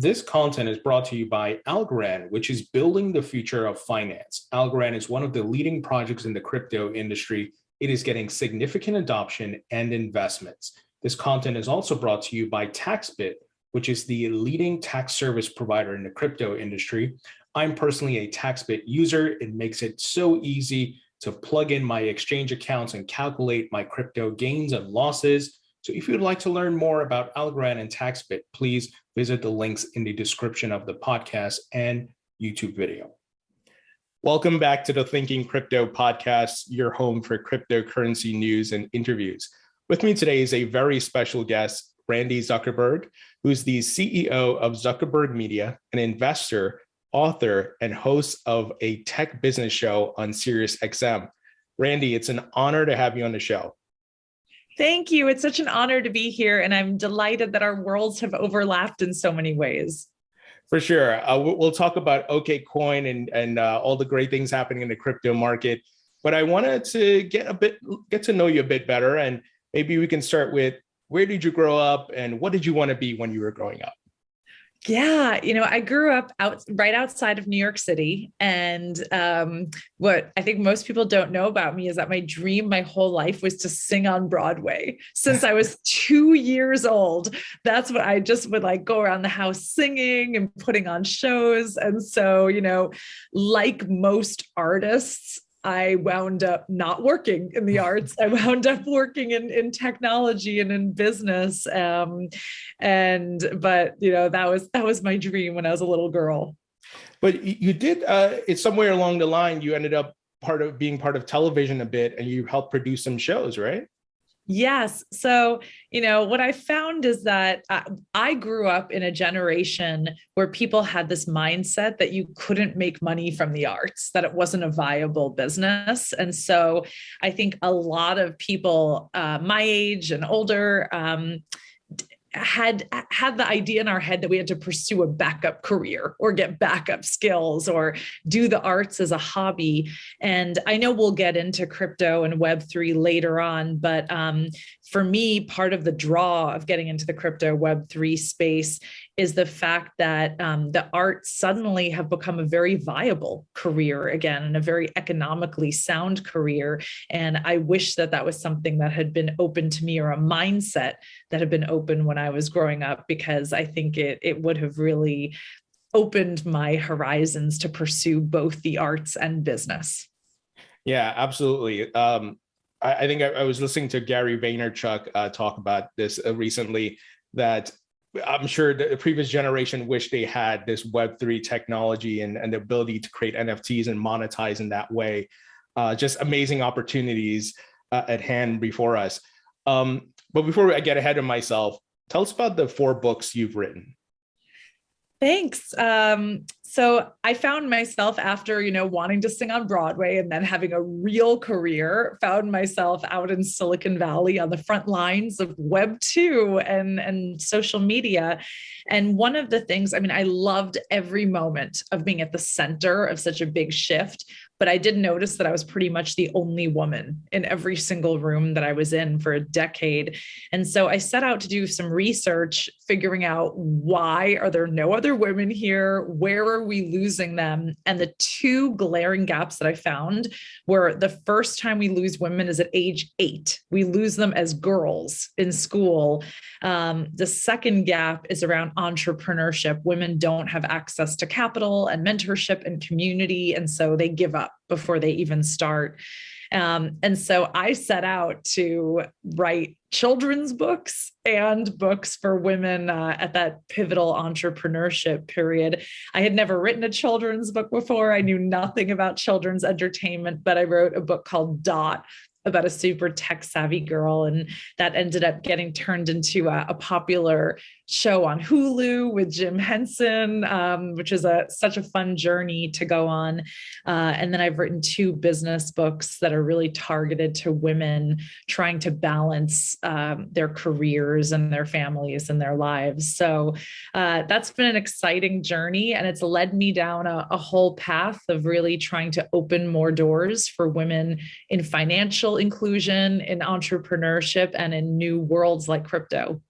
This content is brought to you by Algorand, which is building the future of finance. Algorand is one of the leading projects in the crypto industry. It is getting significant adoption and investments. This content is also brought to you by TaxBit, which is the leading tax service provider in the crypto industry. I'm personally a TaxBit user. It makes it so easy to plug in my exchange accounts and calculate my crypto gains and losses. So if you'd like to learn more about Algorand and TaxBit, please visit the links in the description of the podcast and YouTube video. Welcome back to the Thinking Crypto podcast, your home for cryptocurrency news and interviews. With me today is a very special guest, Randi Zuckerberg, who's the CEO of Zuckerberg Media, an investor, author, and host of a tech business show on SiriusXM. Randi, it's an honor to have you on the show. Thank you. It's such an honor to be here, and I'm delighted that our worlds have overlapped in so many ways. For sure. We'll talk about Okcoin and all the great things happening in the crypto market. But I wanted to get to know you a bit better, and maybe we can start with, where did you grow up and what did you want to be when you were growing up? Yeah, I grew up right outside of New York City. And what I think most people don't know about me is that my dream my whole life was to sing on Broadway. Since I was 2 years old, that's what I just would go around the house singing and putting on shows. And so, like most artists, I wound up not working in the arts. I wound up working in technology and in business. But that was my dream when I was a little girl. But you did, it's somewhere along the line, you ended up being part of television a bit, and you helped produce some shows, right? Yes. So, what I found is that I grew up in a generation where people had this mindset that you couldn't make money from the arts, that it wasn't a viable business. And so I think a lot of people my age and older had the idea in our head that we had to pursue a backup career or get backup skills or do the arts as a hobby. And I know we'll get into crypto and Web3 later on, but for me, part of the draw of getting into the crypto Web3 space is the fact that the arts suddenly have become a very viable career again, and a very economically sound career. And I wish that was something that had been open to me, or a mindset that had been open when I was growing up, because I think it would have really opened my horizons to pursue both the arts and business. Yeah, absolutely. I think I was listening to Gary Vaynerchuk talk about this recently, that I'm sure the previous generation wished they had this Web3 technology and the ability to create NFTs and monetize in that way. Just amazing opportunities at hand before us. But before I get ahead of myself, tell us about the 4 books you've written. Thanks. So I found myself after, wanting to sing on Broadway and then having a real career, found myself out in Silicon Valley on the front lines of Web2 and social media. And one of the things, I loved every moment of being at the center of such a big shift, but I did notice that I was pretty much the only woman in every single room that I was in for a decade. And so I set out to do some research, figuring out, why are there no other women here? Where are we losing them? And the 2 glaring gaps that I found were, the first time we lose women is at age 8. We lose them as girls in school. The second gap is around entrepreneurship. Women don't have access to capital and mentorship and community, and so they give up before they even start. And so I set out to write children's books and books for women at that pivotal entrepreneurship period. I had never written a children's book before. I knew nothing about children's entertainment, but I wrote a book called Dot, about a super tech savvy girl. And that ended up getting turned into a popular show on Hulu with Jim Henson, which is such a fun journey to go on. And then I've written 2 business books that are really targeted to women trying to balance their careers and their families and their lives. So that's been an exciting journey, and it's led me down a whole path of really trying to open more doors for women in financial inclusion, in entrepreneurship, and in new worlds like crypto.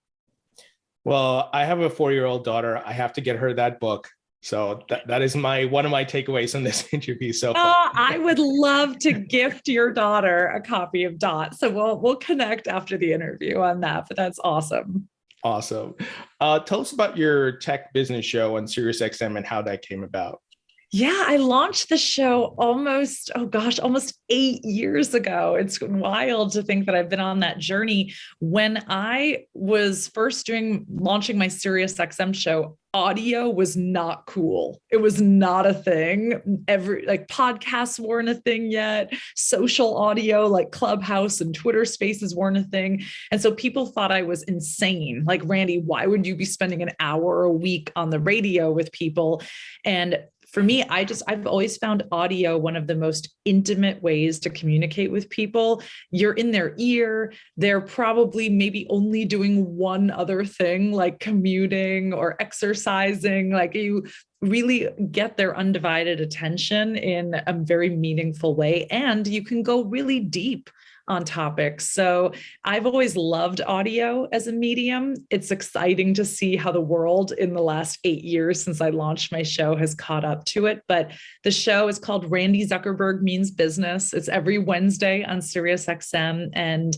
Well, I have a 4-year-old daughter. I have to get her that book. So that is one of my takeaways from this interview so far. I would love to gift your daughter a copy of Dot. So we'll connect after the interview on that, but that's awesome. Awesome. Tell us about your tech business show on SiriusXM and how that came about. Yeah, I launched the show almost 8 years ago. It's wild to think that I've been on that journey. When I was first launching my SiriusXM show, audio was not cool. It was not a thing. Podcasts weren't a thing yet. Social audio like Clubhouse and Twitter Spaces weren't a thing. And so people thought I was insane. Like, Randi, why would you be spending an hour a week on the radio with people? And for me, I've always found audio one of the most intimate ways to communicate with people. You're in their ear. They're probably maybe only doing one other thing, like commuting or exercising. Like, you really get their undivided attention in a very meaningful way. And you can go really deep on topics. So I've always loved audio as a medium. It's exciting to see how the world in the last 8 years since I launched my show has caught up to it. But the show is called Randi Zuckerberg Means Business. It's every Wednesday on SiriusXM, and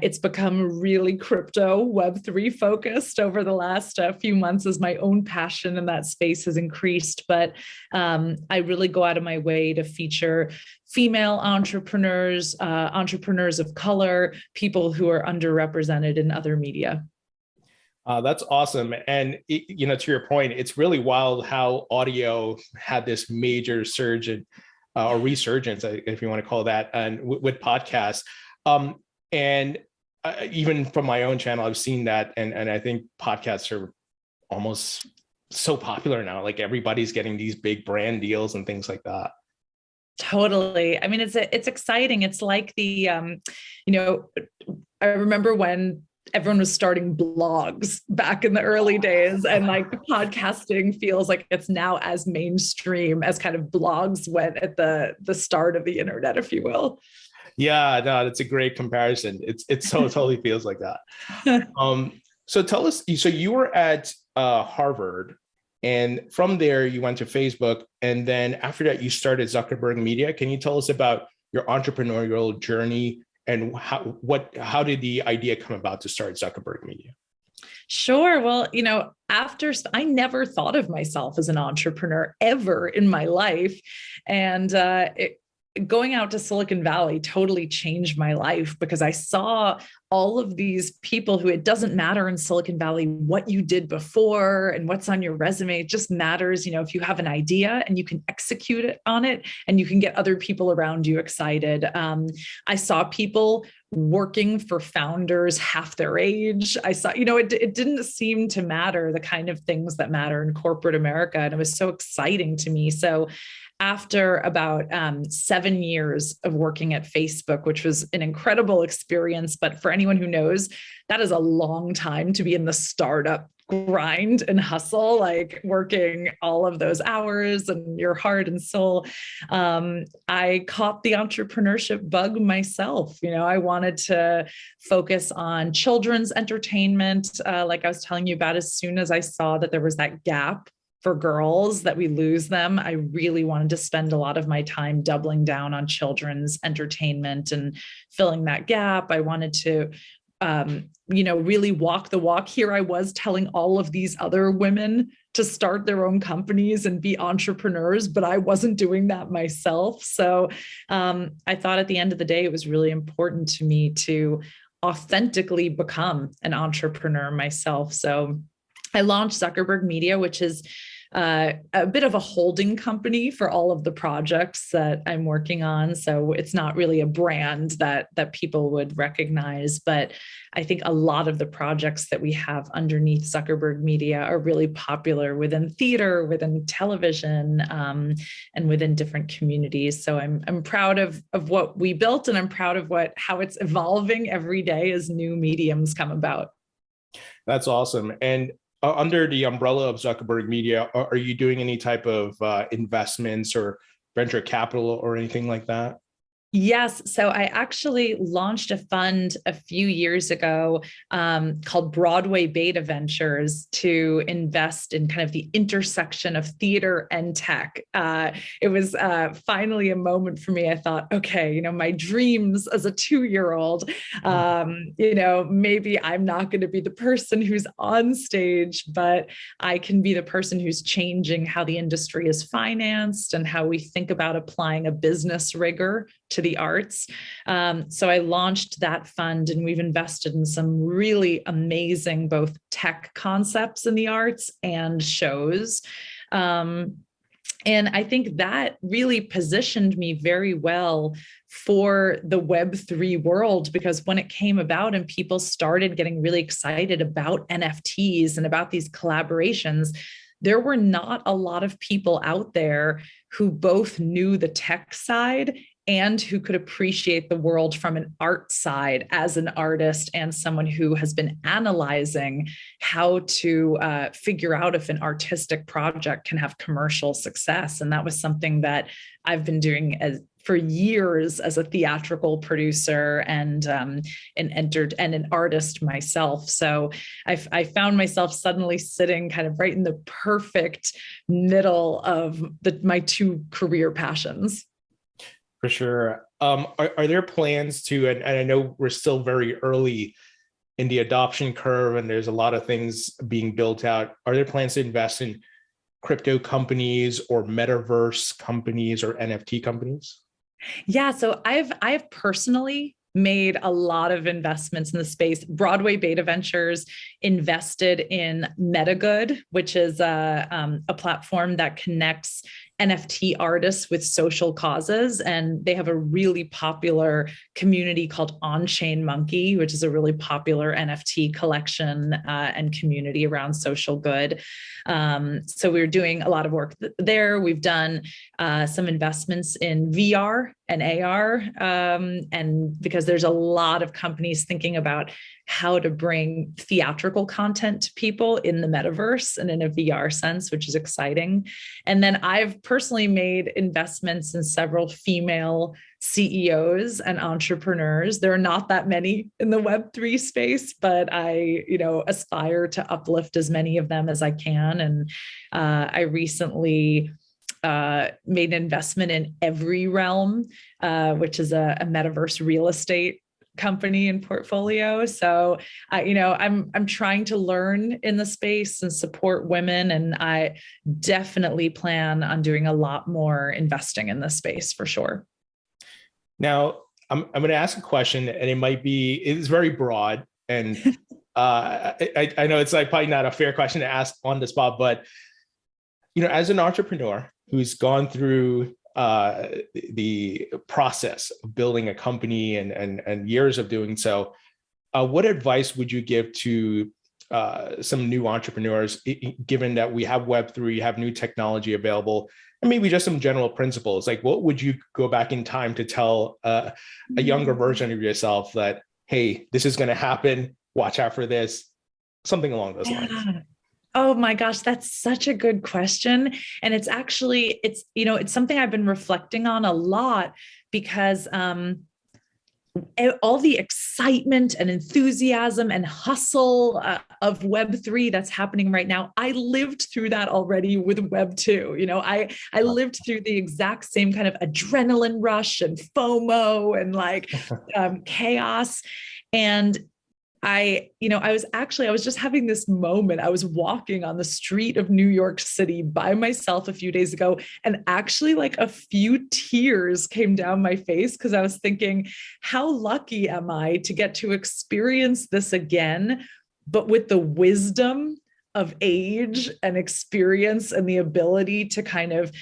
it's become really crypto Web3 focused over the last few months as my own passion in that space has increased. But I really go out of my way to feature female entrepreneurs, entrepreneurs of color, people who are underrepresented in other media. That's awesome. And, to your point, it's really wild how audio had this major surge or resurgence, if you want to call that, and with podcasts. And even from my own channel, I've seen that. And I think podcasts are almost so popular now. Like, everybody's getting these big brand deals and things like that. Totally. I mean, it's exciting. It's like I remember when everyone was starting blogs back in the early days, and like podcasting feels like it's now as mainstream as kind of blogs went at the start of the internet, if you will. Yeah, no, that's a great comparison. It so totally feels like that. So tell us, so you were at Harvard, and from there you went to Facebook, and then after that you started Zuckerberg Media. Can you tell us about your entrepreneurial journey and how did the idea come about to start Zuckerberg Media? Sure. Well, I never thought of myself as an entrepreneur ever in my life. And going out to Silicon Valley totally changed my life, because I saw all of these people who, it doesn't matter in Silicon Valley what you did before and what's on your resume. It just matters, if you have an idea and you can execute it on it and you can get other people around you excited. I saw people working for founders half their age. I saw, it didn't seem to matter the kind of things that matter in corporate America. And it was so exciting to me. So after about 7 years of working at Facebook, which was an incredible experience, but for anyone who knows, that is a long time to be in the startup grind and hustle, like working all of those hours and your heart and soul. I caught the entrepreneurship bug myself. I wanted to focus on children's entertainment, like I was telling you about. As soon as I saw that there was that gap for girls, that we lose them, I really wanted to spend a lot of my time doubling down on children's entertainment and filling that gap. I wanted to, really walk the walk. Here I was telling all of these other women to start their own companies and be entrepreneurs, but I wasn't doing that myself. So I thought at the end of the day, it was really important to me to authentically become an entrepreneur myself. So I launched Zuckerberg Media, which is a bit of a holding company for all of the projects that I'm working on. So it's not really a brand that people would recognize, but I think a lot of the projects that we have underneath Zuckerberg Media are really popular within theater, within television, and within different communities. So I'm proud of what we built, and I'm proud of how it's evolving every day as new mediums come about. That's awesome. And under the umbrella of Zuckerberg Media, are you doing any type of investments or venture capital or anything like that? Yes. So I actually launched a fund a few years ago called Broadway Beta Ventures to invest in kind of the intersection of theater and tech. It was finally a moment for me. I thought, okay, my dreams as a 2-year-old, maybe I'm not going to be the person who's on stage, but I can be the person who's changing how the industry is financed and how we think about applying a business rigor to the arts. So I launched that fund, and we've invested in some really amazing both tech concepts in the arts and shows. And I think that really positioned me very well for the Web3 world, because when it came about and people started getting really excited about NFTs and about these collaborations, there were not a lot of people out there who both knew the tech side and who could appreciate the world from an art side as an artist and someone who has been analyzing how to figure out if an artistic project can have commercial success. And that was something that I've been doing for years as a theatrical producer and an artist myself. So I found myself suddenly sitting kind of right in the perfect middle of my two career passions. For sure. Are there plans to, and I know we're still very early in the adoption curve and there's a lot of things being built out. Are there plans to invest in crypto companies or metaverse companies or NFT companies? Yeah, so I've personally made a lot of investments in the space. Broadway Beta Ventures invested in MetaGood, which is a platform that connects NFT artists with social causes. And they have a really popular community called On-Chain Monkey, which is a really popular NFT collection and community around social good. So we're doing a lot of work there. We've done some investments in VR and AR, and because there's a lot of companies thinking about how to bring theatrical content to people in the metaverse and in a VR sense, which is exciting. And then I've personally made investments in several female CEOs and entrepreneurs. There are not that many in the Web3 space, but I, aspire to uplift as many of them as I can. And I recently made an investment in Every Realm, which is a metaverse real estate company and portfolio. So, I'm trying to learn in the space and support women, and I definitely plan on doing a lot more investing in this space for sure. Now, I'm going to ask a question, and it's very broad, and I know it's like probably not a fair question to ask on the spot, but as an entrepreneur who's gone through the process of building a company and years of doing so, what advice would you give to some new entrepreneurs, given that we have Web3, have new technology available, and maybe just some general principles? Like, what would you go back in time to tell a younger version of yourself that, hey, this is going to happen, watch out for this, something along those lines? Oh my gosh, that's such a good question. And it's actually, it's something I've been reflecting on a lot, because all the excitement and enthusiasm and hustle of Web3 that's happening right now, I lived through that already with Web2. I lived through the exact same kind of adrenaline rush and FOMO and chaos. And I was just having this moment. I was walking on the street of New York City by myself a few days ago, and actually a few tears came down my face, because I was thinking, how lucky am I to get to experience this again, but with the wisdom of age and experience and the ability to kind of,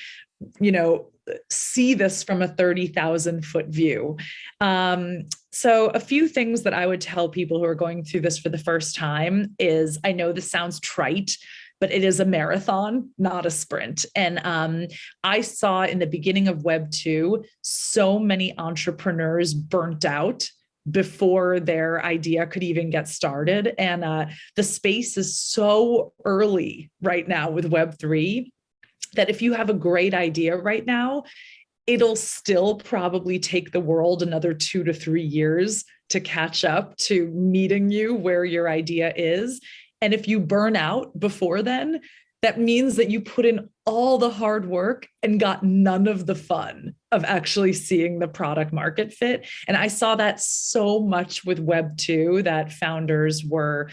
see this from a 30,000 foot view. So a few things that I would tell people who are going through this for the first time is, I know this sounds trite, but it is a marathon, not a sprint. And I saw in the beginning of Web2, so many entrepreneurs burnt out before their idea could even get started. And the space is so early right now with Web3 that if you have a great idea right now, it'll still probably take the world another 2 to 3 years to catch up to meeting you where your idea is. And if you burn out before then, that means that you put in all the hard work and got none of the fun of actually seeing the product market fit. And I saw that so much with Web2, that founders were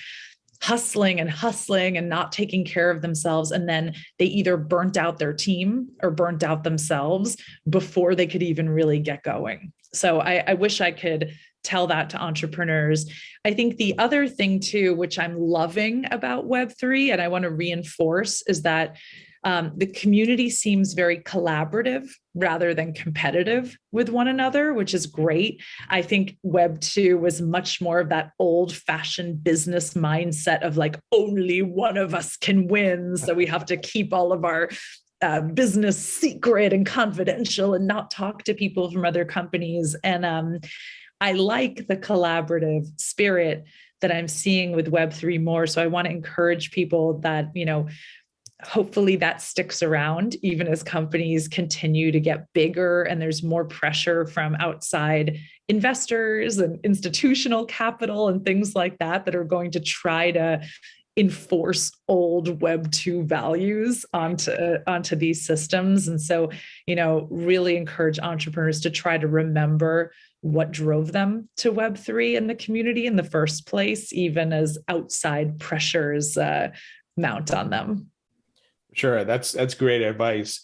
hustling and not taking care of themselves. And then they either burnt out their team or burnt out themselves before they could even really get going. So I wish I could tell that to entrepreneurs. I think the other thing too, which I'm loving about Web3, and I want to reinforce, is that the community seems very collaborative rather than competitive with one another, which is great. I think Web2 was much more of that old-fashioned business mindset of like, only one of us can win, so we have to keep all of our business secret and confidential and not talk to people from other companies. And I like the collaborative spirit that I'm seeing with Web3 more. So I want to encourage people that, hopefully that sticks around even as companies continue to get bigger and there's more pressure from outside investors and institutional capital and things like that are going to try to enforce old Web2 values onto these systems. And so, really encourage entrepreneurs to try to remember what drove them to Web3 and the community in the first place, even as outside pressures mount on them. Sure, that's great advice.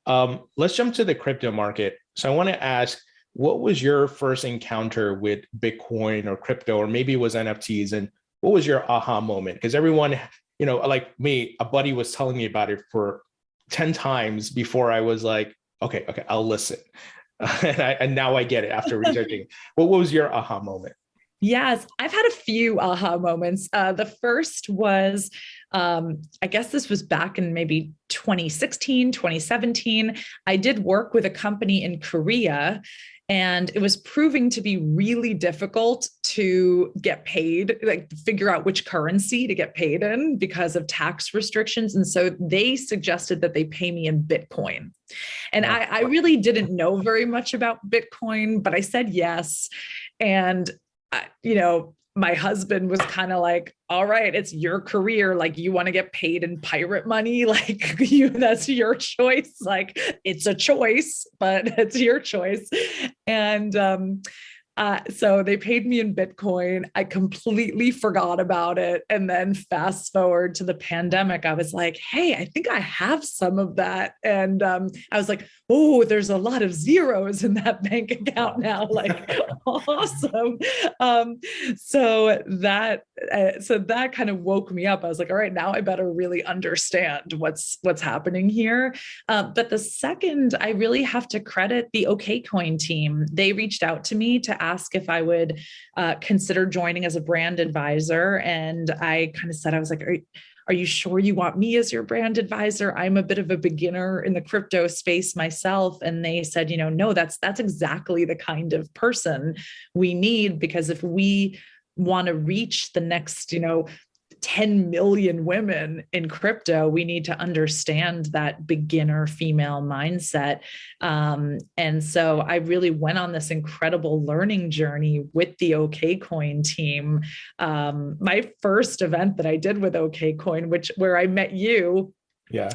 Let's jump to the crypto market. So I want to ask, what was your first encounter with Bitcoin or crypto, or maybe it was NFTs, and what was your aha moment? Because everyone, like me, a buddy was telling me about it for 10 times before I was like, okay, I'll listen. And now I get it after researching. What was your aha moment? Yes, I've had a few aha moments. The first was, I guess this was back in maybe 2016, 2017. I did work with a company in Korea, and it was proving to be really difficult to get paid, like figure out which currency to get paid in because of tax restrictions. And so they suggested that they pay me in Bitcoin. And I really didn't know very much about Bitcoin, but I said yes. And my husband was kind of like, all right, it's your career. Like, you want to get paid in pirate money? Like, that's your choice. Like, it's a choice, but it's your choice. And so they paid me in Bitcoin. I completely forgot about it. And then fast forward to the pandemic, I was like, hey, I think I have some of that. And I was like, oh, there's a lot of zeros in that bank account now. Like, awesome. So that kind of woke me up. I was like, all right, now I better really understand what's happening here. But the second, I really have to credit the Okcoin team. They reached out to me to ask if I would consider joining as a brand advisor. And I kind of said, I was like, are you sure you want me as your brand advisor? I'm a bit of a beginner in the crypto space myself. And they said, no, that's exactly the kind of person we need, because if we want to reach the next, 10 million women in crypto, we need to understand that beginner female mindset. And so I really went on this incredible learning journey with the Okcoin team. My first event that I did with Okcoin, where I met you,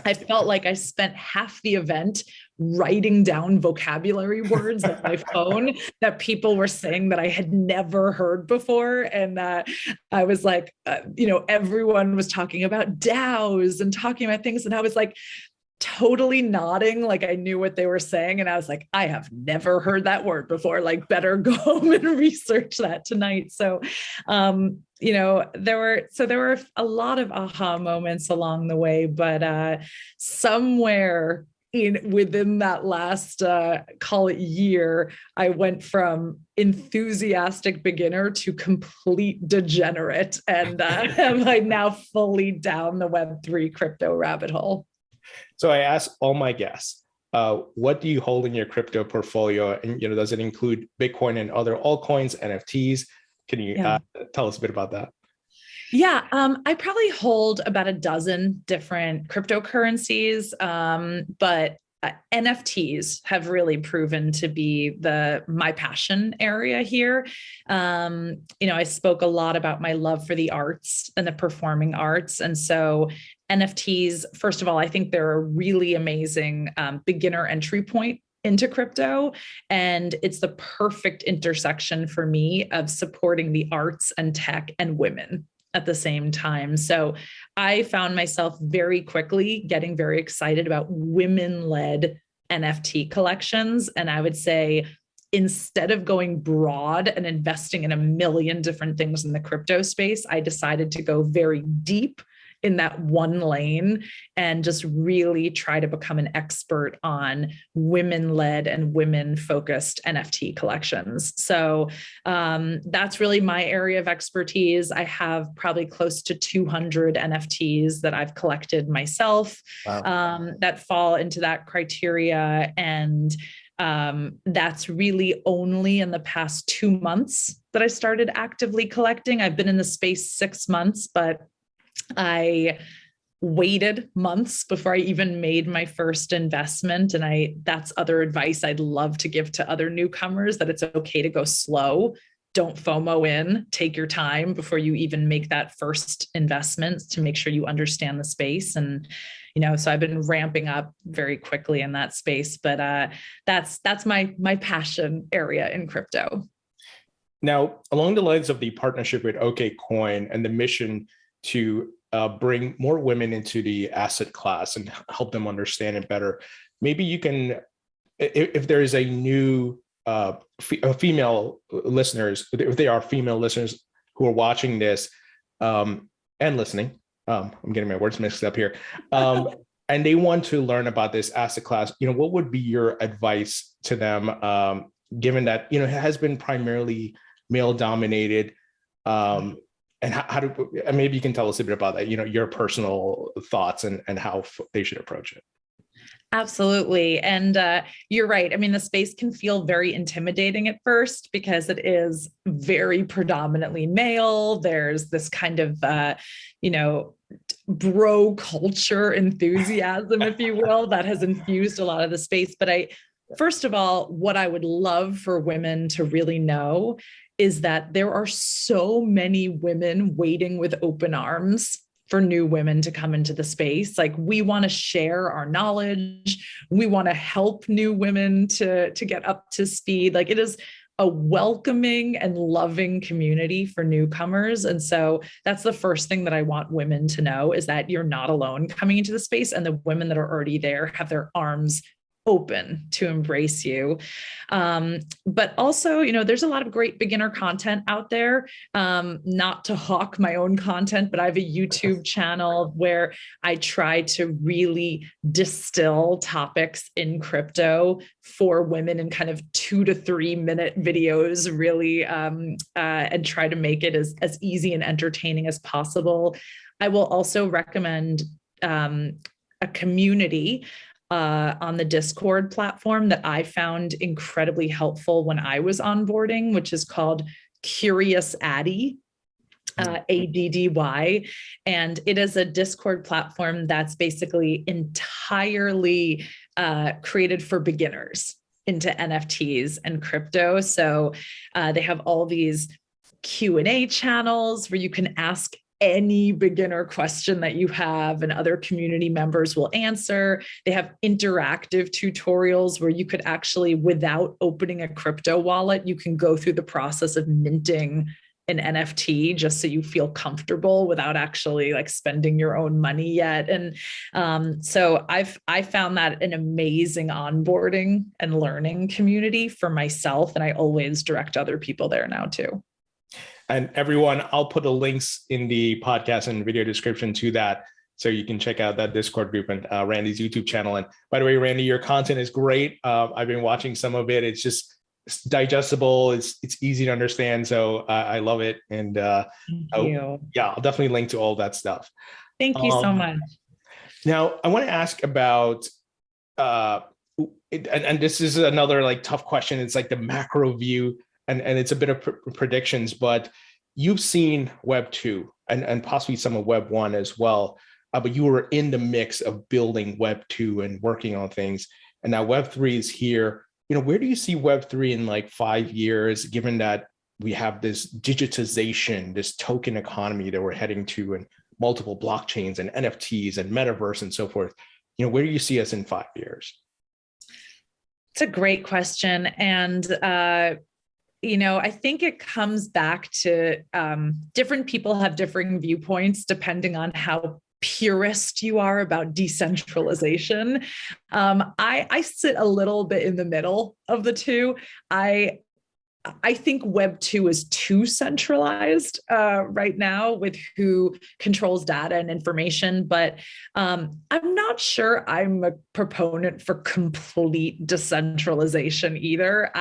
I felt like I spent half the event writing down vocabulary words on my phone that people were saying that I had never heard before. And I was like, everyone was talking about DAOs and talking about things. And I was like, totally nodding like I knew what they were saying. And I was like, I have never heard that word before, like better go home and research that tonight. So, there were a lot of aha moments along the way, but somewhere within that last call it year, I went from enthusiastic beginner to complete degenerate, and I'm like now fully down the Web3 crypto rabbit hole. So I asked all my guests, what do you hold in your crypto portfolio? And does it include Bitcoin and other altcoins, NFTs? Can you tell us a bit about that? Yeah, I probably hold about a dozen different cryptocurrencies, but NFTs have really proven to be my passion area here. I spoke a lot about my love for the arts and the performing arts. And so NFTs, first of all, I think they're a really amazing beginner entry point into crypto. And it's the perfect intersection for me of supporting the arts and tech and women at the same time. So I found myself very quickly getting very excited about women-led NFT collections. And I would say, instead of going broad and investing in a million different things in the crypto space, I decided to go very deep in that one lane and just really try to become an expert on women-led and women-focused NFT collections. So that's really my area of expertise. I have probably close to 200 NFTs that I've collected myself. Wow. That fall into that criteria. And that's really only in the past 2 months that I started actively collecting. I've been in the space 6 months, but I waited months before I even made my first investment. And that's other advice I'd love to give to other newcomers, that it's okay to go slow. Don't FOMO in, take your time before you even make that first investment to make sure you understand the space. And, so I've been ramping up very quickly in that space, but that's my passion area in crypto. Now, along the lines of the partnership with Okcoin and the mission to bring more women into the asset class and help them understand it better, maybe you can, if there is a new female listeners, if they are female listeners who are watching this and listening, I'm getting my words mixed up here, and they want to learn about this asset class, what would be your advice to them, given that, it has been primarily male dominated, and and maybe you can tell us a bit about that, your personal thoughts and how they should approach it. Absolutely. And you're right. I mean, the space can feel very intimidating at first because it is very predominantly male. There's this kind of, bro culture enthusiasm, if you will, that has infused a lot of the space. But first of all, what I would love for women to really know is that there are so many women waiting with open arms for new women to come into the space. Like, we want to share our knowledge. We want to help new women to get up to speed. Like, it is a welcoming and loving community for newcomers. And so that's the first thing that I want women to know, is that you're not alone coming into the space, and the women that are already there have their arms open to embrace you. But also, there's a lot of great beginner content out there. Not to hawk my own content, but I have a YouTube channel where I try to really distill topics in crypto for women in kind of 2 to 3 minute videos, really, and try to make it as easy and entertaining as possible. I will also recommend a community on the Discord platform that I found incredibly helpful when I was onboarding, which is called Curious Addy, ADDY. And it is a Discord platform that's basically entirely created for beginners into NFTs and crypto. So they have all these Q&A channels where you can ask any beginner question that you have, and other community members will answer. They have interactive tutorials where you could actually, without opening a crypto wallet, you can go through the process of minting an NFT just so you feel comfortable without actually like spending your own money yet. And so I found that an amazing onboarding and learning community for myself. And I always direct other people there now too. And everyone, I'll put the links in the podcast and video description to that, so you can check out that Discord group and Randi's YouTube channel. And by the way, Randi, your content is great. I've been watching some of it. It's digestible. It's easy to understand. So I love it. And I'll definitely link to all that stuff. Thank you so much. Now, I want to ask about, and this is another like tough question. It's like the macro view. And it's a bit of predictions, but you've seen Web 2 and possibly some of Web 1 as well. But you were in the mix of building Web 2 and working on things. and now Web3 is here. Where do you see Web3 in like 5 years, given that we have this digitization, this token economy that we're heading to, and multiple blockchains and NFTs and Metaverse and so forth? Where do you see us in 5 years? It's a great question. And, I think it comes back to different people have differing viewpoints depending on how purist you are about decentralization. I sit a little bit in the middle of the two. I think Web2 is too centralized right now with who controls data and information, but I'm not sure I'm a proponent for complete decentralization either.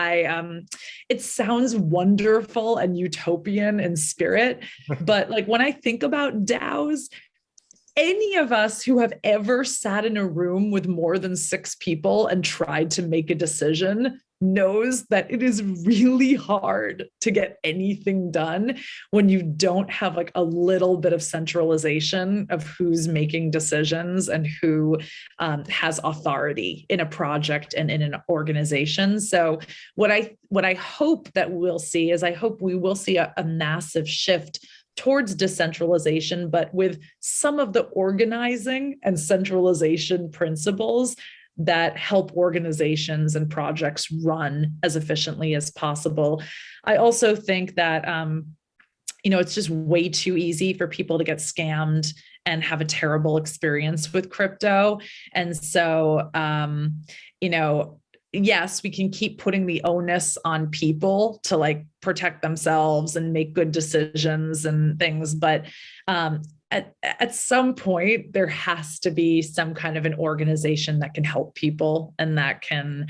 It sounds wonderful and utopian in spirit, but like when I think about DAOs, any of us who have ever sat in a room with more than 6 people and tried to make a decision knows that it is really hard to get anything done when you don't have like a little bit of centralization of who's making decisions and who has authority in a project and in an organization. So what I hope that we'll see is I hope we will see a massive shift towards decentralization, but with some of the organizing and centralization principles that help organizations and projects run as efficiently as possible. I also think that, it's just way too easy for people to get scammed and have a terrible experience with crypto. And so, yes, we can keep putting the onus on people to like protect themselves and make good decisions and things. But at some point, there has to be some kind of an organization that can help people and that can,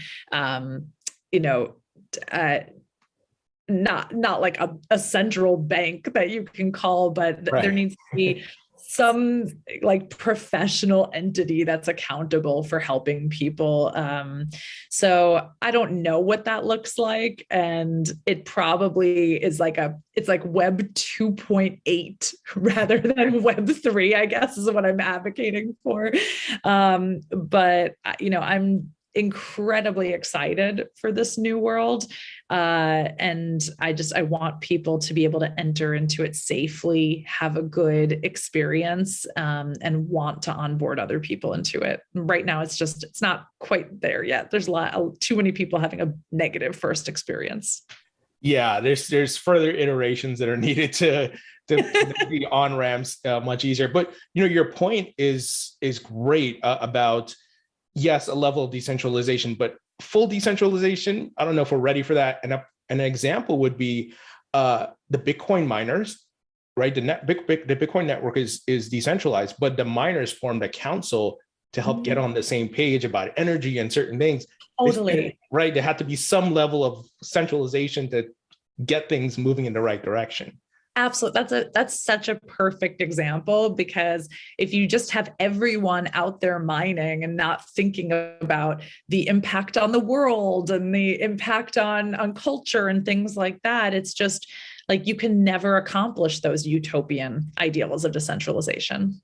not like a central bank that you can call, but right. There needs to be some like professional entity that's accountable for helping people. So I don't know what that looks like. And it probably is it's like Web 2.8 rather than Web 3, I guess is what I'm advocating for. But I'm incredibly excited for this new world. And I want people to be able to enter into it safely, have a good experience, and want to onboard other people into it. Right now, it's not quite there yet. There's too many people having a negative first experience. Yeah, there's further iterations that are needed to make the on-ramps much easier. But your point is great about, yes, a level of decentralization, but full decentralization, I don't know if we're ready for that. And an example would be the Bitcoin miners, right? The Bitcoin network is decentralized, but the miners formed a council to help get on the same page about energy and certain things. Totally. Right. There had to be some level of centralization to get things moving in the right direction. Absolutely. That's such a perfect example, because if you just have everyone out there mining and not thinking about the impact on the world and the impact on culture and things like that, it's just like you can never accomplish those utopian ideals of decentralization.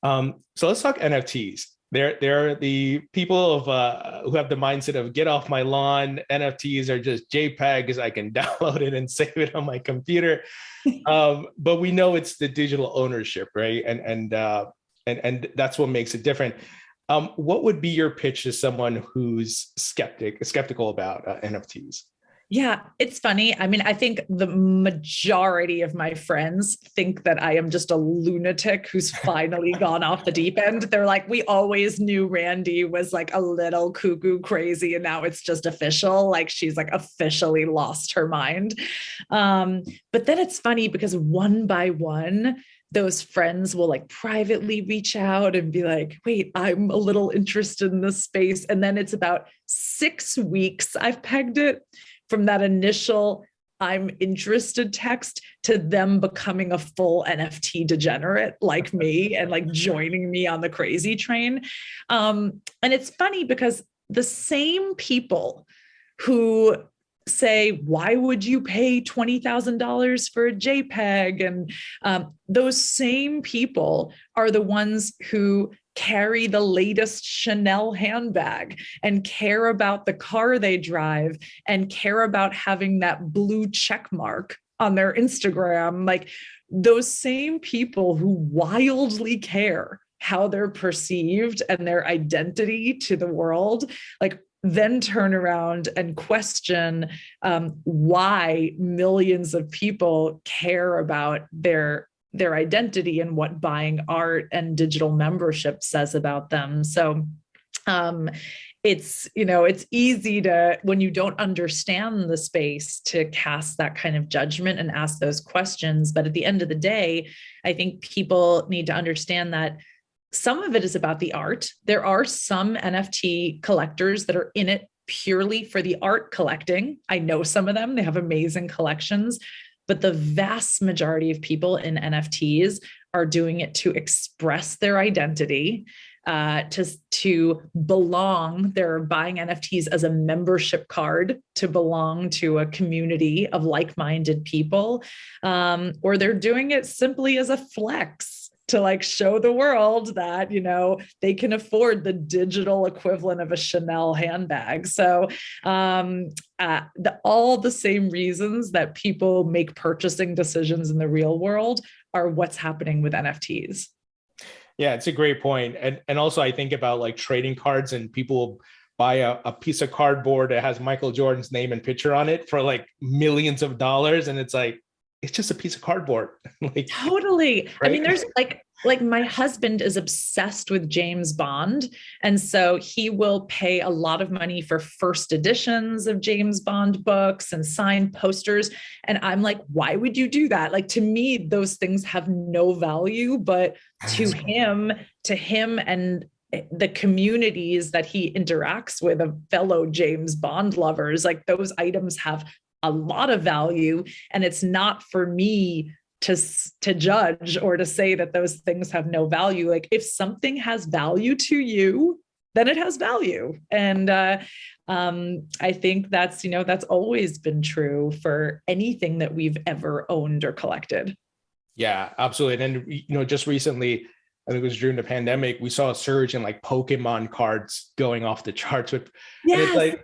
So let's talk NFTs. They're the people who have the mindset of get off my lawn. NFTs are just JPEGs. I can download it and save it on my computer. But we know it's the digital ownership, right? And that's what makes it different. What would be your pitch to someone who's skeptical about NFTs? Yeah, it's funny. I mean, I think the majority of my friends think that I am just a lunatic who's finally gone off the deep end. They're like, we always knew Randi was like a little cuckoo crazy, and now it's just official. Like she's like officially lost her mind. But then it's funny because one by one, those friends will like privately reach out and be like, wait, I'm a little interested in this space. And then it's about 6 weeks I've pegged it from that initial I'm interested text to them becoming a full NFT degenerate like me and like joining me on the crazy train. And it's funny because the same people who say, why would you pay $20,000 for a JPEG? And those same people are the ones who carry the latest Chanel handbag and care about the car they drive and care about having that blue check mark on their Instagram. Like those same people who wildly care how they're perceived and their identity to the world, like then turn around and question why millions of people care about their identity and what buying art and digital membership says about them. So it's, it's easy to, when you don't understand the space, to cast that kind of judgment and ask those questions. But at the end of the day, I think people need to understand that some of it is about the art. There are some NFT collectors that are in it purely for the art collecting. I know some of them, they have amazing collections, but the vast majority of people in NFTs are doing it to express their identity, to belong. They're buying NFTs as a membership card to belong to a community of like-minded people, or they're doing it simply as a flex to like show the world that, they can afford the digital equivalent of a Chanel handbag. So all the same reasons that people make purchasing decisions in the real world are what's happening with NFTs. Yeah, it's a great point. And also I think about like trading cards, and people buy a piece of cardboard that has Michael Jordan's name and picture on it for like millions of dollars. And it's like, it's just a piece of cardboard. Like, totally. Right? I mean, there's like my husband is obsessed with James Bond. And so he will pay a lot of money for first editions of James Bond books and signed posters. And I'm like, why would you do that? Like, to me, those things have no value, but to him and the communities that he interacts with of fellow James Bond lovers, like those items have a lot of value. And it's not for me to judge or to say that those things have no value. Like if something has value to you, then it has value. And I think that's always been true for anything that we've ever owned or collected. Yeah, absolutely. And just recently, I think it was during the pandemic, we saw a surge in like Pokemon cards going off the charts with, yes. And it's like,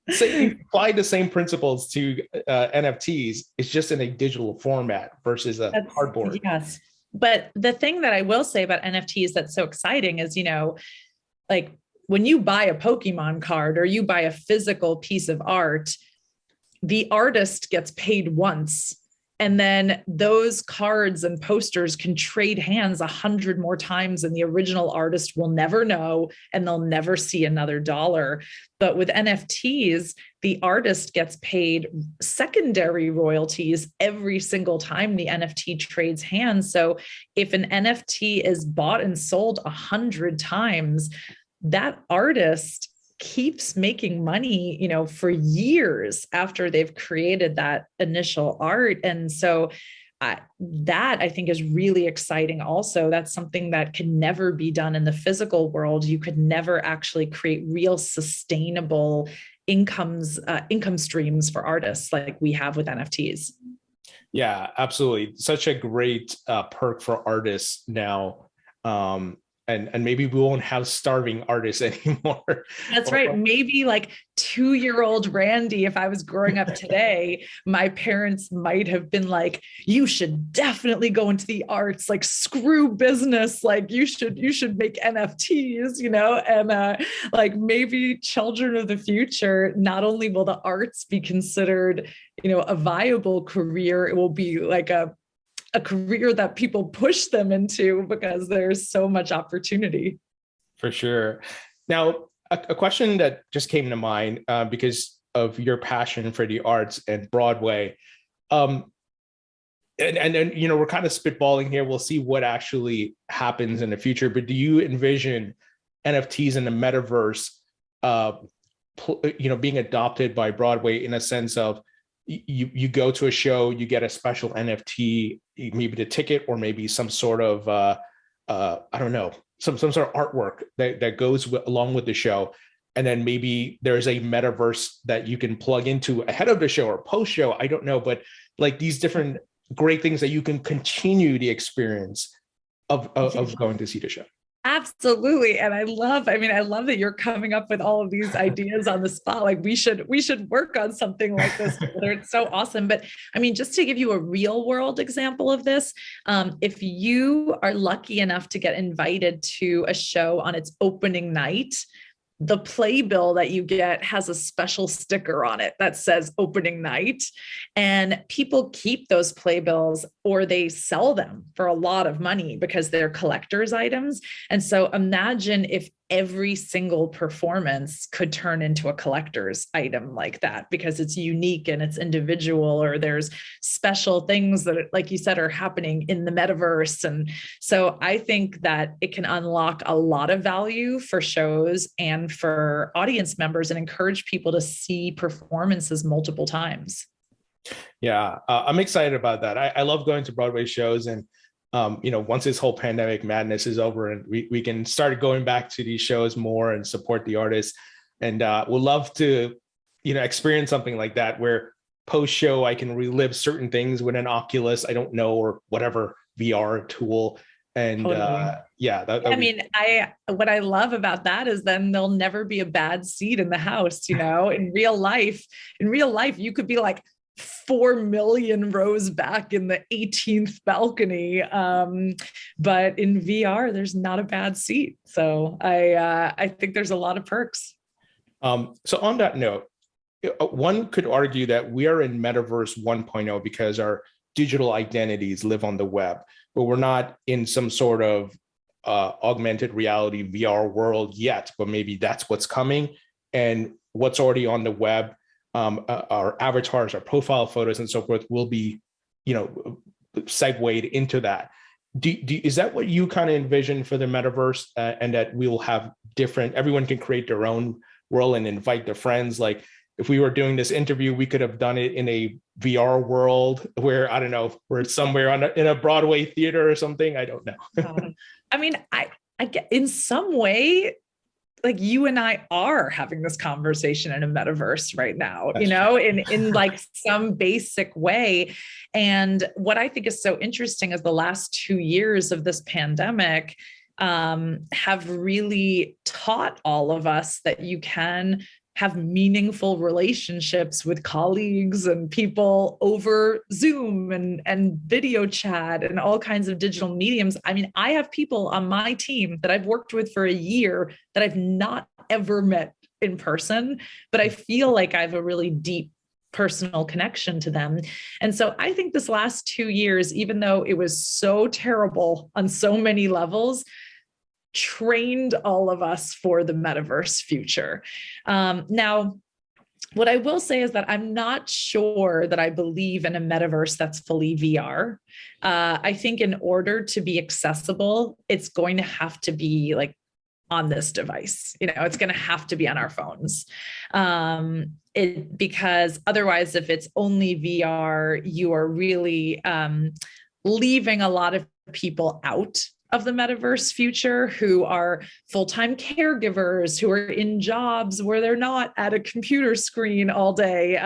so you apply the same principles to NFTs. It's just in a digital format versus a cardboard. Yes. But the thing that I will say about NFTs that's so exciting is, like when you buy a Pokemon card or you buy a physical piece of art, the artist gets paid once. And then those cards and posters can trade hands 100 more times, and the original artist will never know, and they'll never see another dollar. But with NFTs, the artist gets paid secondary royalties every single time the NFT trades hands. So if an NFT is bought and sold 100 times, that artist keeps making money, for years after they've created that initial art. And so that I think is really exciting. Also, that's something that can never be done in the physical world. You could never actually create real sustainable income streams for artists like we have with NFTs. Yeah, absolutely. Such a great perk for artists now. And maybe we won't have starving artists anymore. That's right. Maybe like 2-year-old Randi, if I was growing up today, my parents might have been like, you should definitely go into the arts, like screw business. Like you should make NFTs, and like maybe children of the future, not only will the arts be considered, a viable career, it will be like a career that people push them into because there's so much opportunity. For sure. Now, a question that just came to mind because of your passion for the arts and Broadway. And then, we're kind of spitballing here. We'll see what actually happens in the future. But do you envision NFTs in the metaverse, being adopted by Broadway in a sense of you go to a show, you get a special NFT, maybe the ticket, or maybe some sort of I don't know, some sort of artwork that goes along with the show, and then maybe there's a metaverse that you can plug into ahead of the show or post show. I don't know, but like these different great things that you can continue the experience of going to see the show. Absolutely. And I love that you're coming up with all of these ideas on the spot. Like we should work on something like this. It's so awesome. But I mean, just to give you a real world example of this, if you are lucky enough to get invited to a show on its opening night, the playbill that you get has a special sticker on it that says opening night, and people keep those playbills or they sell them for a lot of money because they're collector's items. And so imagine if every single performance could turn into a collector's item like that, because it's unique and it's individual, or there's special things that, like you said, are happening in the metaverse. And so I think that it can unlock a lot of value for shows and for audience members and encourage people to see performances multiple times. Yeah, I'm excited about that. I love going to Broadway shows, and once this whole pandemic madness is over and we can start going back to these shows more and support the artists, and we'll love to, experience something like that where post show I can relive certain things with an Oculus, I don't know, or whatever VR tool. And totally. What I love about that is then there'll never be a bad seat in the house. In real life, you could be like 4 million rows back in the 18th balcony. But in VR, there's not a bad seat. So I think there's a lot of perks. So on that note, one could argue that we are in Metaverse 1.0 because our digital identities live on the web, but we're not in some sort of augmented reality VR world yet, but maybe that's what's coming. And what's already on the web, our avatars, our profile photos, and so forth will be, segued into that. Is that what you kind of envision for the metaverse, and that we will have everyone can create their own world and invite their friends? Like if we were doing this interview, we could have done it in a VR world where, I don't know, we're somewhere in a Broadway theater or something. I don't know. I get in some way, like you and I are having this conversation in a metaverse right now, in like some basic way. And what I think is so interesting is the last 2 years of this pandemic have really taught all of us that you can have meaningful relationships with colleagues and people over Zoom and video chat and all kinds of digital mediums. I mean, I have people on my team that I've worked with for a year that I've not ever met in person, but I feel like I have a really deep personal connection to them. And so I think this last 2 years, even though it was so terrible on so many levels, trained all of us for the metaverse future. Now, what I will say is that I'm not sure that I believe in a metaverse that's fully VR. I think in order to be accessible, it's going to have to be like on this device. It's going to have to be on our phones. Because otherwise, if it's only VR, you are really leaving a lot of people out of the metaverse future who are full-time caregivers, who are in jobs where they're not at a computer screen all day.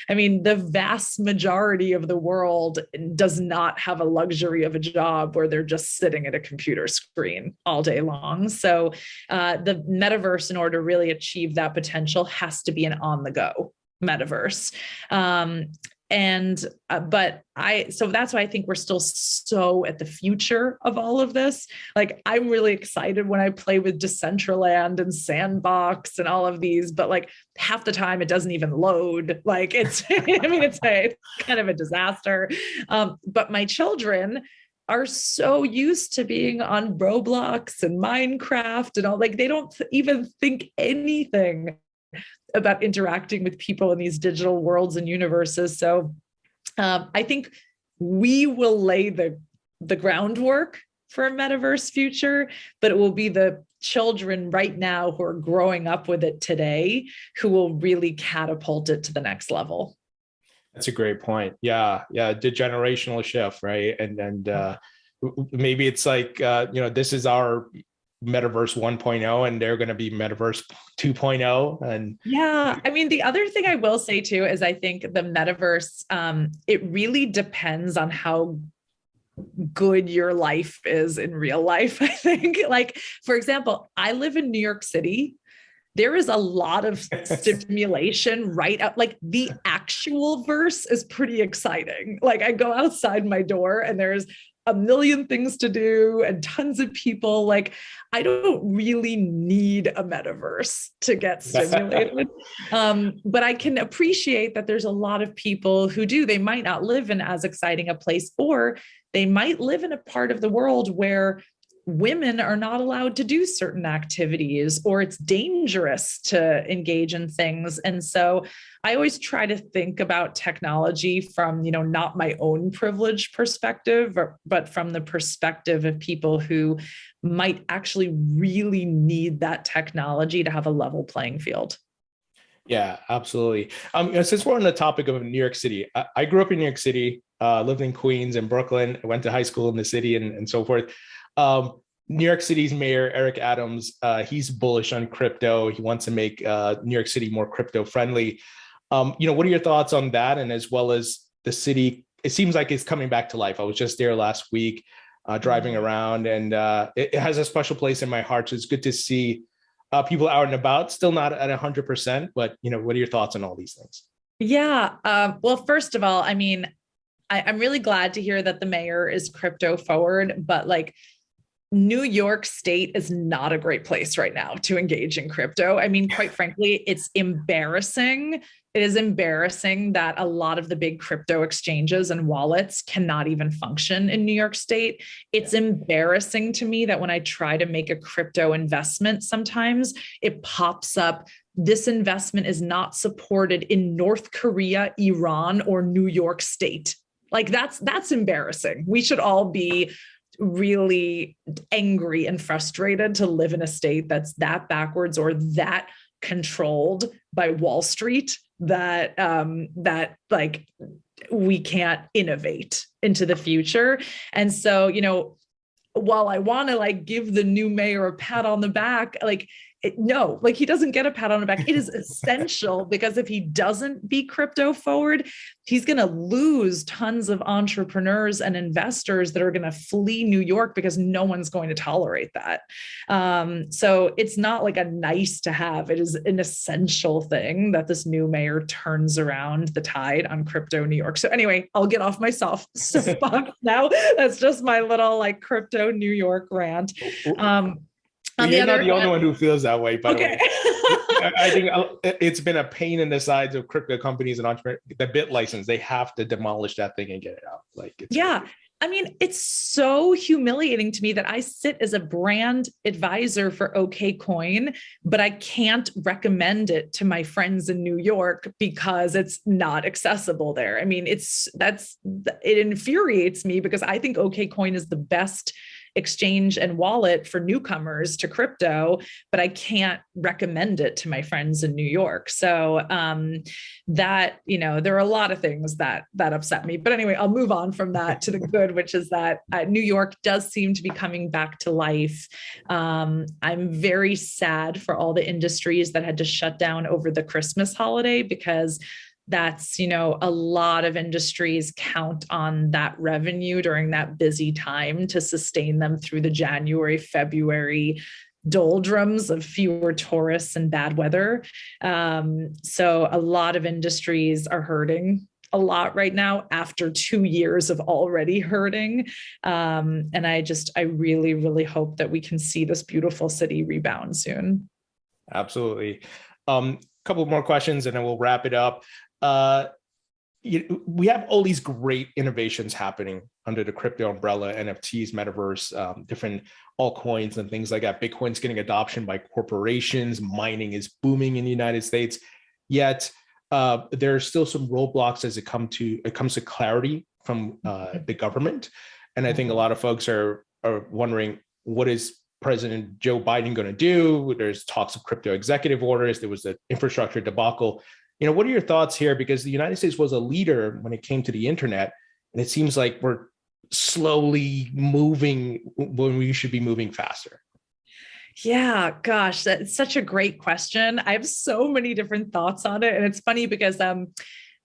The vast majority of the world does not have a luxury of a job where they're just sitting at a computer screen all day long. So the metaverse, in order to really achieve that potential, has to be an on-the-go metaverse. So that's why I think we're still so at the future of all of this. Like, I'm really excited when I play with Decentraland and Sandbox and all of these, but like half the time it doesn't even load. Like it's, it's kind of a disaster. But my children are so used to being on Roblox and Minecraft and all, like they don't even think anything about interacting with people in these digital worlds and universes. So I think we will lay the groundwork for a metaverse future, but it will be the children right now who are growing up with it today who will really catapult it to the next level. That's a great point. Yeah. The generational shift, right? And maybe it's like, this is our Metaverse 1.0 and they're going to be Metaverse 2.0. And yeah, I mean, the other thing I will say too is I think the metaverse, it really depends on how good your life is in real life. I think, like, for example, I live in New York City. There is a lot of stimulation right out, like the actual verse is pretty exciting. Like I go outside my door and there's a million things to do and tons of people. Like I don't really need a metaverse to get stimulated. But I can appreciate that there's a lot of people who do. They might not live in as exciting a place, or they might live in a part of the world where women are not allowed to do certain activities, or it's dangerous to engage in things. And so I always try to think about technology from, not my own privileged perspective, but from the perspective of people who might actually really need that technology to have a level playing field. Yeah, absolutely. Since we're on the topic of New York City, I grew up in New York City, lived in Queens and Brooklyn, went to high school in the city and so forth. New York City's mayor, Eric Adams, he's bullish on crypto. He wants to make New York City more crypto friendly. What are your thoughts on that? And as well as the city, it seems like it's coming back to life. I was just there last week driving around, and it has a special place in my heart. So it's good to see people out and about, still not at 100%, but what are your thoughts on all these things? Yeah. Well, first of all, I mean, I'm really glad to hear that the mayor is crypto forward, but like New York State is not a great place right now to engage in crypto. I mean, quite frankly, it's embarrassing. It is embarrassing that a lot of the big crypto exchanges and wallets cannot even function in New York State. It's embarrassing to me that when I try to make a crypto investment, sometimes it pops up, this investment is not supported in North Korea, Iran, or New York State. Like that's embarrassing. We should all be really angry and frustrated to live in a state that's that backwards or that controlled by Wall Street, that like we can't innovate into the future. And so, while I want to like give the new mayor a pat on the back, no, he doesn't get a pat on the back. It is essential because if he doesn't be crypto forward, he's going to lose tons of entrepreneurs and investors that are going to flee New York because no one's going to tolerate that. So it's not like a nice to have. It is an essential thing that this new mayor turns around the tide on crypto New York. So anyway, I'll get off my soapbox now. That's just my little like crypto New York rant. You're not the only one who feels that way, by the way. I think it's been a pain in the sides of crypto companies and entrepreneurs. The bit license, they have to demolish that thing and get it out. Crazy. I mean, it's so humiliating to me that I sit as a brand advisor for Okcoin, but I can't recommend it to my friends in New York because it's not accessible there. I mean, it infuriates me because I think Okcoin is the best exchange and wallet for newcomers to crypto, but I can't recommend it to my friends in New York. So there are a lot of things that upset me. But anyway, I'll move on from that to the good, which is that New York does seem to be coming back to life. I'm very sad for all the industries that had to shut down over the Christmas holiday, because that's, a lot of industries count on that revenue during that busy time to sustain them through the January, February doldrums of fewer tourists and bad weather. So a lot of industries are hurting a lot right now after 2 years of already hurting. And I really, really hope that we can see this beautiful city rebound soon. Absolutely. Couple more questions and then we'll wrap it up. We have all these great innovations happening under the crypto umbrella, NFTs, Metaverse, different altcoins and things like that. Bitcoin's getting adoption by corporations. Mining is booming in the United States. Yet there are still some roadblocks as it comes to clarity from the government. And I think a lot of folks are wondering, what is President Joe Biden going to do? There's talks of crypto executive orders. There was the infrastructure debacle. What are your thoughts here? Because the United States was a leader when it came to the internet, and it seems like we're slowly moving when we should be moving faster. Yeah, gosh, that's such a great question. I have so many different thoughts on it. And it's funny because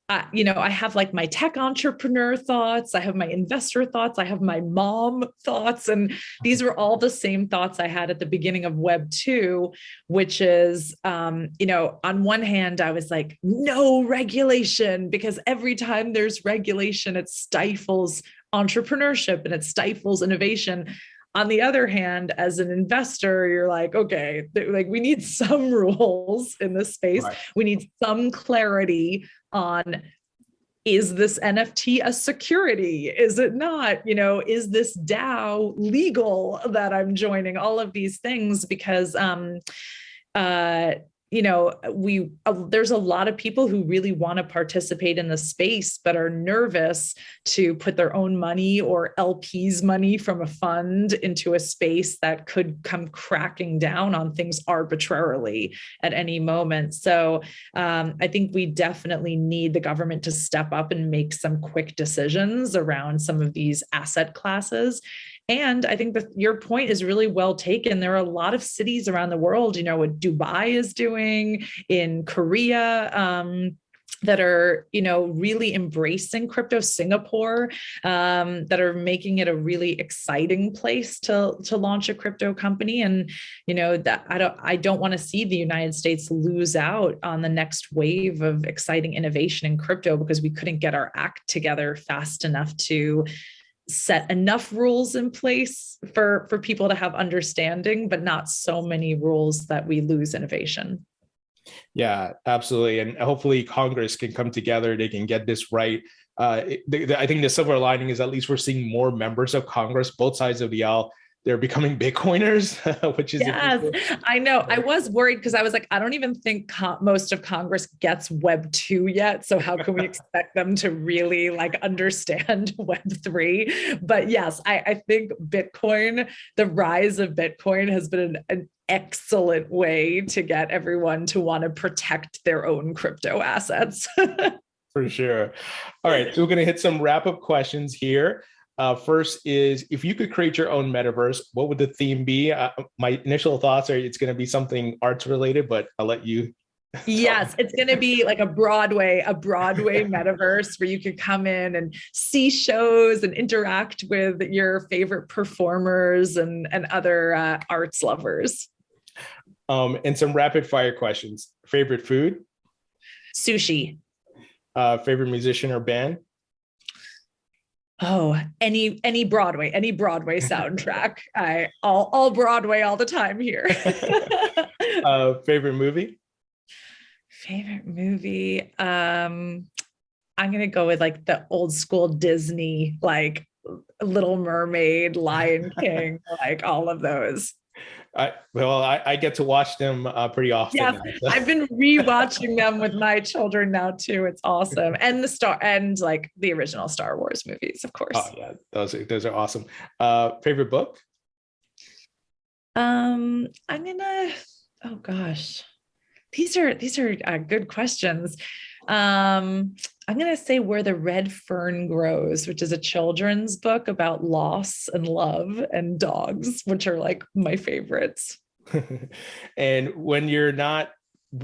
I have like my tech entrepreneur thoughts, I have my investor thoughts, I have my mom thoughts, and these were all the same thoughts I had at the beginning of Web 2, which is, on one hand, I was like, no regulation, because every time there's regulation, it stifles entrepreneurship and it stifles innovation. On the other hand, as an investor, you're like, okay, like we need some rules in this space. Right. We need some clarity on, is this NFT a security? Is it not? Is this DAO legal that I'm joining? All of these things, because there's a lot of people who really want to participate in the space, but are nervous to put their own money or LP's money from a fund into a space that could come cracking down on things arbitrarily at any moment. So I think we definitely need the government to step up and make some quick decisions around some of these asset classes. And I think that your point is really well taken. There are a lot of cities around the world, what Dubai is doing, in Korea, that are, really embracing crypto. Singapore, that are making it a really exciting place to launch a crypto company. And, that I don't want to see the United States lose out on the next wave of exciting innovation in crypto because we couldn't get our act together fast enough to set enough rules in place for people to have understanding, but not so many rules that we lose innovation. Yeah, absolutely. And hopefully Congress can come together. They can get this right. I think the silver lining is at least we're seeing more members of Congress, both sides of the aisle. They're becoming Bitcoiners, which is I know. I was worried because I was like, I don't even think most of Congress gets Web 2 yet. So how can we expect them to really understand Web 3? But yes, I think Bitcoin, the rise of Bitcoin has been an excellent way to get everyone to want to protect their own crypto assets. For sure. All right, so we're going to hit some wrap-up questions here. First is, if you could create your own metaverse, what would the theme be? My initial thoughts are it's going to be something arts related, but I'll let you. Yes, it's going to be like a Broadway metaverse where you could come in and see shows and interact with your favorite performers and other arts lovers. And some rapid fire questions. Favorite food? Sushi. Favorite musician or band? Oh, any Broadway soundtrack. All Broadway all the time here. Favorite movie? Favorite movie. I'm gonna go with the old school Disney, Little Mermaid, Lion King, all of those. I get to watch them pretty often. Yes, now, so. I've been rewatching them with my children now too. It's awesome, and the original Star Wars movies, of course. Oh yeah, those are awesome. Favorite book? I'm gonna. Oh gosh, these are good questions. I'm going to say Where the Red Fern Grows, which is a children's book about loss and love and dogs, which are my favorites. And when you're not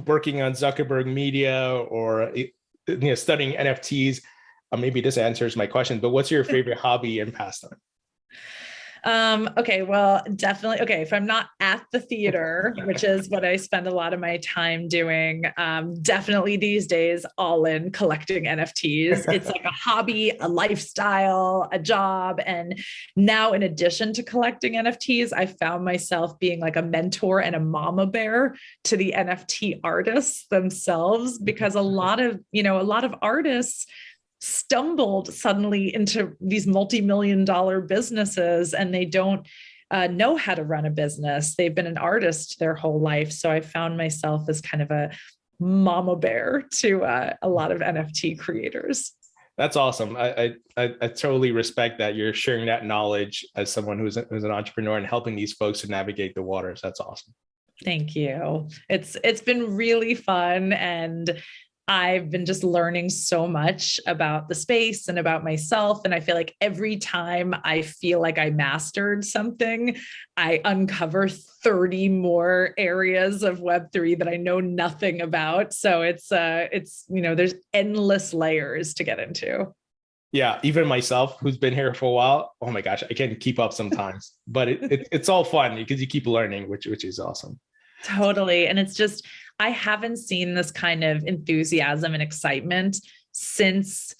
working on Zuckerberg Media or studying NFTs, maybe this answers my question, but what's your favorite hobby and pastime? Okay, well, definitely. Okay, if I'm not at the theater, which is what I spend a lot of my time doing, definitely these days, all in collecting NFTs. It's like a hobby, a lifestyle, a job. And now, in addition to collecting NFTs, I found myself being like a mentor and a mama bear to the NFT artists themselves, because a lot of artists stumbled suddenly into these multi-million-dollar businesses, and they don't know how to run a business. They've been an artist their whole life. So I found myself as kind of a mama bear to a lot of NFT creators. That's awesome. I totally respect that you're sharing that knowledge as someone who's an entrepreneur and helping these folks to navigate the waters. That's awesome. Thank you. It's been really fun, and I've been just learning so much about the space and about myself. And I feel like every time I feel like I mastered something, I uncover 30 more areas of Web3 that I know nothing about. So it's there's endless layers to get into. Yeah, even myself, who's been here for a while, oh my gosh, I can't keep up sometimes. But it's all fun because you keep learning, which is awesome. Totally. And it's just, I haven't seen this kind of enthusiasm and excitement since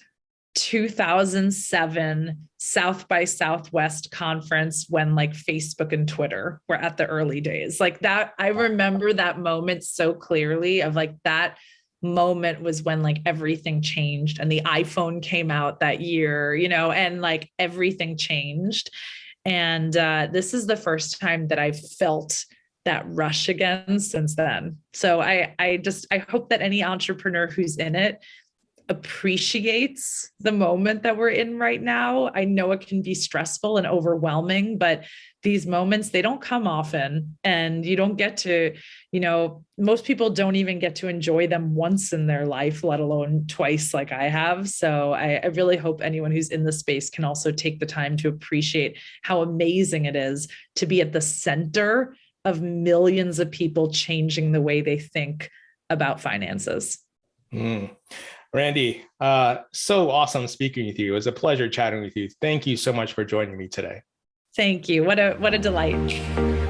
2007 South by Southwest conference, when like Facebook and Twitter were at the early days. Like that, I remember that moment so clearly, of like that moment was when like everything changed and the iPhone came out that year, and like everything changed. And this is the first time that I've felt that rush again since then. So I hope that any entrepreneur who's in it appreciates the moment that we're in right now. I know it can be stressful and overwhelming, but these moments, they don't come often, and you don't get to, most people don't even get to enjoy them once in their life, let alone twice like I have. So I really hope anyone who's in the space can also take the time to appreciate how amazing it is to be at the center of millions of people changing the way they think about finances. Randi, so awesome speaking with you. It was a pleasure chatting with you. Thank you so much for joining me today. Thank you. What a delight.